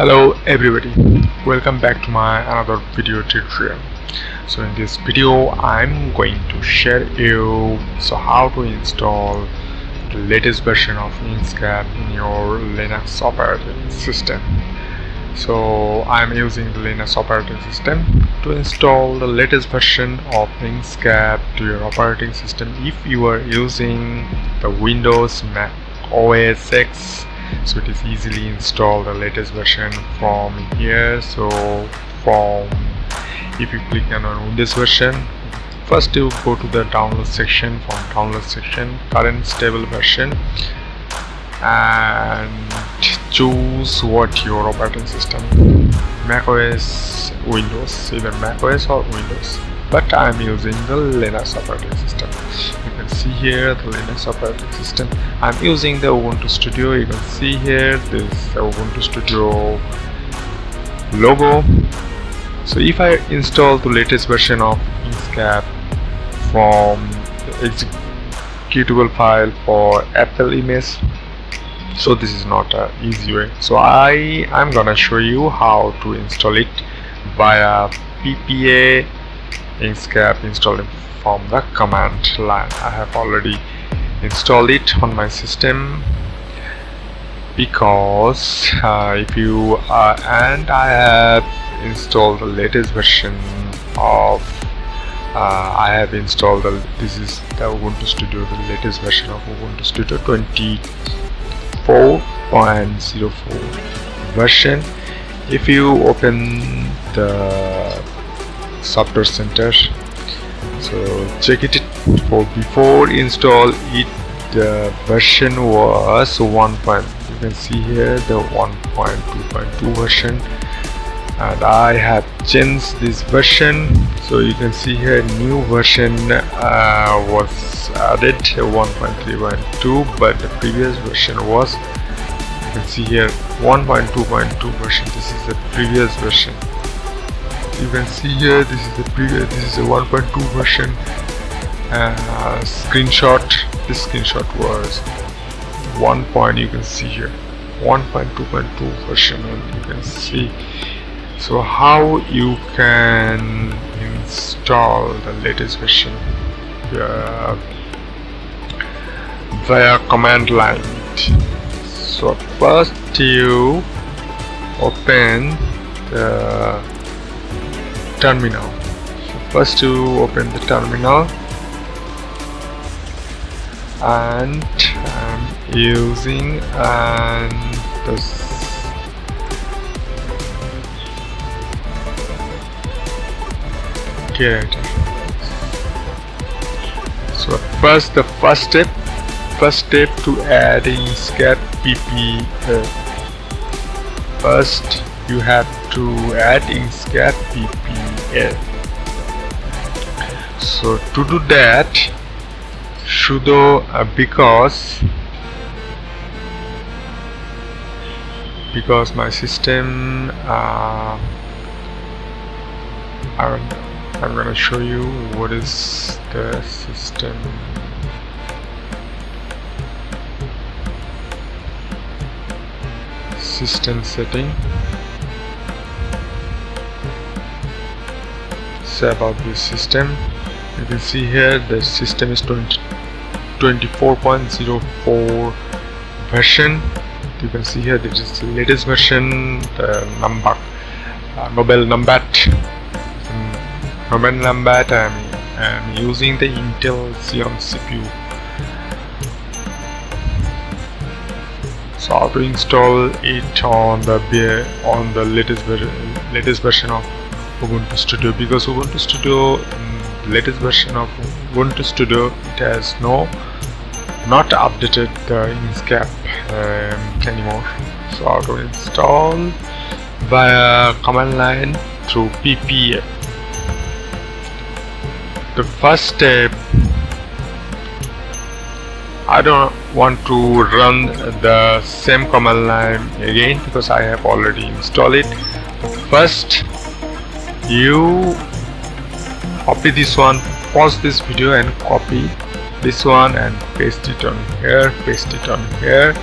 Hello everybody, welcome back to my another video tutorial. So in this video I'm going to share you how to install the latest version of Inkscape in your Linux operating system. So I'm using the Linux operating system to install the latest version of Inkscape to your operating system. If you are using the Windows, Mac OS X, so it is easily install the latest version from here. So if you click on Windows version, first you go to the download section. From download section, current stable version, and choose what your operating system, Mac OS, Windows, either Mac OS or Windows, but I'm using the Linux operating system. You can see here the Linux operating system. I'm using the Ubuntu Studio. You can see here this Ubuntu Studio logo. So if I install the latest version of Inkscape from the executable file for Apple image, so this is not an easy way. So I'm gonna show you how to install it via PPA Inkscape installing from the command line. I have already installed it on my system because if you and I have installed the latest version of I have installed this is the Ubuntu Studio, the latest version of Ubuntu Studio 24.04 version. If you open the software center, so check it for before install it, the version was 1. You can see here the 1.2.2 version, and I have changed this version. So you can see here new version was added 1.3.2, but the previous version was, you can see here 1.2.2 version. This is the previous version. You can see here this is the previous, this is a 1.2 version screenshot. This screenshot was 1. You can see here 1.2.2 version, and you can see. So how you can install the latest version via command line. So first you open the terminal. So first you open the terminal, and I'm using this creator. So the first step to add Inkscape PPA. First you have to add Inkscape PPA. So to do that, sudo because my system I'm gonna show you what is the system. Setting. So about this system, you can see here the system is 24.04 version. You can see here this is the latest version. The Nobel Numbat. I'm using the Intel Xeon CPU. So how to install it on the latest version of Ubuntu Studio, because Ubuntu Studio, latest version of Ubuntu Studio, it has not updated the Inkscape anymore. So how to install via command line through PPA. The first step, I don't want to run the same command line again because I have already installed it. First you copy this one, pause this video and copy this one and paste it on here, paste it on here,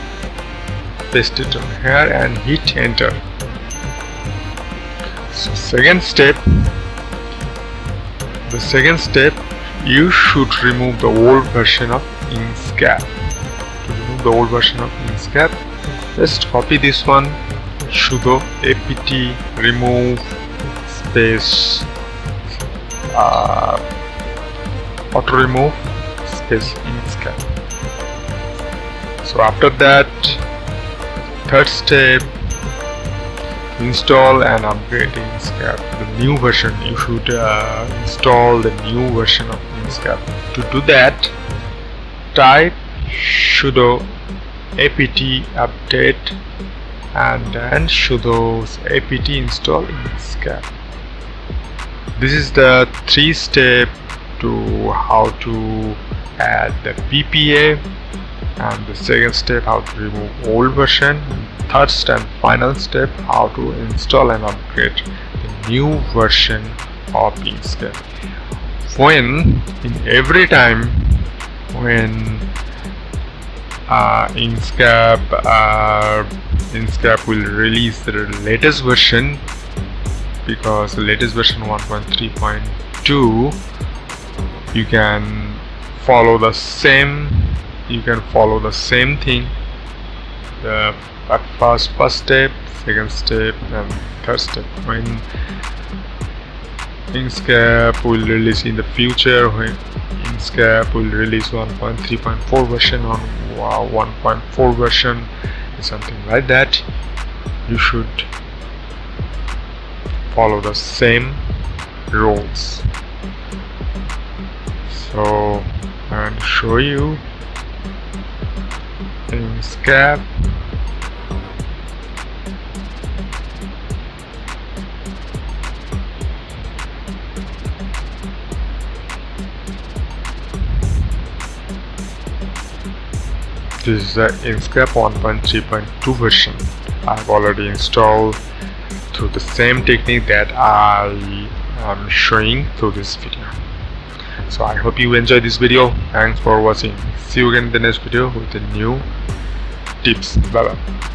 paste it on here and hit enter. So the second step, you should remove the old version of Inkscape. To remove the old version of Inkscape, just copy this one, sudo apt remove space auto remove space Inkscape. So after that, third step, install and upgrade Inkscape. The new version, you should install the new version of Inkscape. To do that, type sudo apt-get and then sudo apt install Inkscape. This is the 3-step to how to add the PPA, and the second step how to remove old version, third and final step how to install and upgrade the new version of Inkscape. Every time when Inkscape will release the latest version, because the latest version 1.3.2, you can follow the same thing. At first step, second step and third step. When Inkscape will release in the future, when Inkscape will release 1.3.4 version on 1.4 version, something like that, you should follow the same rules. So I'm going to show you Inkscape. This is the Inkscape 1.3.2 version. I've already installed through the same technique that I am showing through this video. So I hope you enjoyed this video. Thanks for watching. See you again in the next video with the new tips. Bye bye.